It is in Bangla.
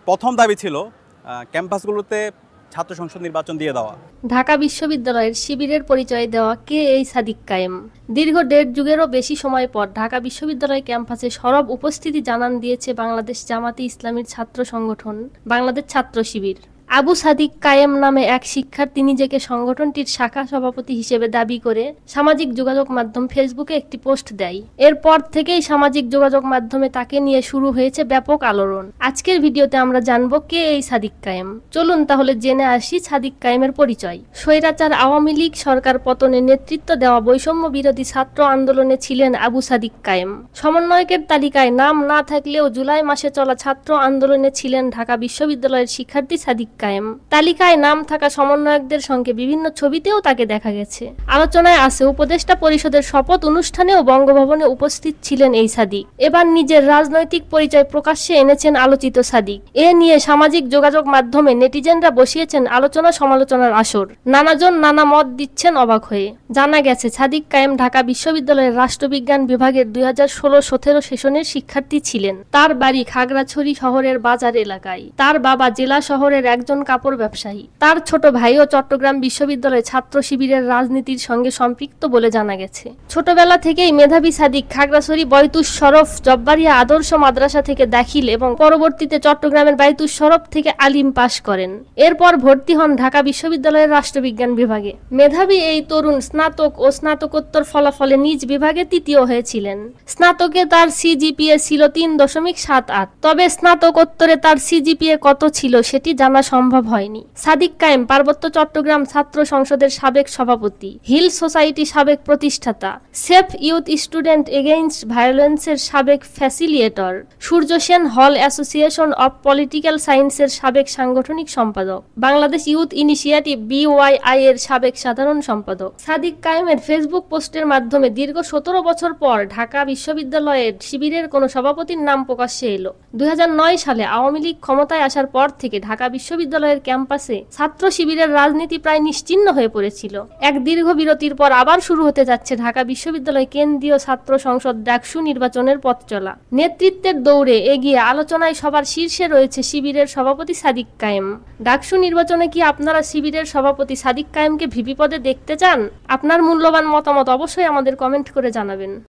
প্রথম দাবি ছিল ক্যাম্পাসগুলোতে ছাত্র সংসদ নির্বাচন দিয়ে দেওয়া। ঢাকা বিশ্ববিদ্যালয়ের শিবিরের পরিচয় দেওয়া কে এই সাদিক কায়েম। দীর্ঘ 1.5 যুগেরও বেশি সময় পর ঢাকা বিশ্ববিদ্যালয় ক্যাম্পাসে সরব উপস্থিতি জানান দিয়েছে বাংলাদেশ জামাতে ইসলামীর ছাত্র সংগঠন বাংলাদেশ ছাত্র শিবির। আবু সাদিক কায়েম নামে এক শিক্ষার্থী নিজেকে সংগঠনটির শাখা সভাপতি হিসেবে দাবি করে সামাজিক যোগাযোগ মাধ্যম ফেসবুকে একটি পোস্ট দেয়। এরপর থেকেই সামাজিক যোগাযোগ মাধ্যমে তাকে নিয়ে শুরু হয়েছে ব্যাপক আলোড়ন। আজকের ভিডিওতে আমরা জানবো কে এই সাদিক কায়েম। চলুন তাহলে জেনে আসি সাদিক কায়েমের পরিচয়। স্বৈরাচার আওয়ামী লীগ সরকার পতনে নেতৃত্ব দেওয়া বৈষম্য বিরোধী ছাত্র আন্দোলনে ছিলেন আবু সাদিক কায়েম। সমন্বয়কের তালিকায় নাম না থাকলেও জুলাই মাসে চলা ছাত্র আন্দোলনে ছিলেন ঢাকা বিশ্ববিদ্যালয়ের শিক্ষার্থী সাদিক কায়েম। তালিকায় নাম থাকা সমন্বয়কদের সঙ্গে বিভিন্ন ছবিতেও তাকে দেখা গেছে। আলোচনায় আছে উপদেষ্টা পরিষদের শপথ অনুষ্ঠানেও বঙ্গভবনে উপস্থিত ছিলেন এই সাদিক। এবার নিজের রাজনৈতিক পরিচয় প্রকাশ্যে এনেছেন আলোচিত সাদিক। এ নিয়ে সামাজিক যোগাযোগ মাধ্যমে নেটিজেনরা বসিয়েছেন আলোচনা সমালোচনার আসর। নানাজন নানা মত দিচ্ছেন অবাক হয়ে। জানা গেছে সাদিক কায়েম ঢাকা বিশ্ববিদ্যালয়ের রাষ্ট্রবিজ্ঞান বিভাগের 2016-17 সেশনের শিক্ষার্থী ছিলেন। তার বাড়ি খাগড়াছড়ি শহরের বাজার এলাকায়। তার বাবা জেলা শহরের একজন কাপড় ব্যবসায়ী। তার ছোট ভাইও চট্টগ্রাম বিশ্ববিদ্যালয় ছাত্র শিবিরের রাজনীতির সঙ্গে সম্পৃক্ত বলে জানা গেছে। ছোটবেলা থেকেই মেধাবী সাদিক খাগড়াছড়ি বয়তুস শরফ জব্বারিয়া আদর্শ মাদ্রাসা থেকে দাখিল এবং পরবর্তীতে চট্টগ্রামের বাইতুস শরফ থেকে আলিম পাশ করেন। এরপর ভর্তি হন ঢাকা বিশ্ববিদ্যালয়ের রাষ্ট্রবিজ্ঞান বিভাগে। মেধাবী এই তরুণ স্নাতক ও স্নাতকোত্তর ফলাফলে নিজ বিভাগে তৃতীয় হয়েছিলেন। স্নাতকে তার সিজিপিএ ছিল 3.78। তবে স্নাতকোত্তরে তার সিজিপিএ কত ছিল সেটি জানা সম্ভব হয়নি। সাদিক কায়েম পার্বত্য চট্টগ্রাম ছাত্র সংসদের সাবেক সভাপতি, হিল সোসাইটি সাবেক প্রতিষ্ঠাতা, সেফ ইউথ স্টুডেন্ট এগেইনস্ট ভায়োলেন্সের সাবেক ফ্যাসিলিয়েটর, সূর্য সেন হল অ্যাসোসিয়েশন অব পলিটিক্যাল সায়েন্সের সাবেক সাংগঠনিক সম্পাদক, বাংলাদেশ ইউথ ইনিশিয়েটিভ BYI এর সাবেক সাধারণ সম্পাদক। সাদিক কায়েমের ফেসবুক পোস্টের মাধ্যমে দীর্ঘ 17 বছর পর ঢাকা বিশ্ববিদ্যালয়ের শিবিরের কোনো সভাপতির নাম প্রকাশ্যে এলো। 2009 সালে আওয়ামী লীগ ক্ষমতায় আসার পর থেকে ঢাকা বিশ্ববিদ্যালয়ের ক্যাম্পাসে ছাত্র শিবিরের রাজনীতি প্রায় নিশ্চিহ্ন হয়ে পড়েছিল। এক দীর্ঘ বিরতির পর আবার শুরু হতে যাচ্ছে ঢাকা বিশ্ববিদ্যালয় কেন্দ্রীয় ছাত্র সংসদ ডাকসু নির্বাচনের পথ চলা। নেতৃত্বের দৌড়ে এগিয়ে আলোচনায় সবার শীর্ষে রয়েছে শিবিরের সভাপতি সাদিক কায়েম। ডাকসু নির্বাচনে কি আপনারা শিবিরের সভাপতি সাদিক কায়েমকে ভিপি পদে দেখতে চান? আপনার মূল্যবান মতামত অবশ্যই আমাদের কমেন্ট করে জানাবেন।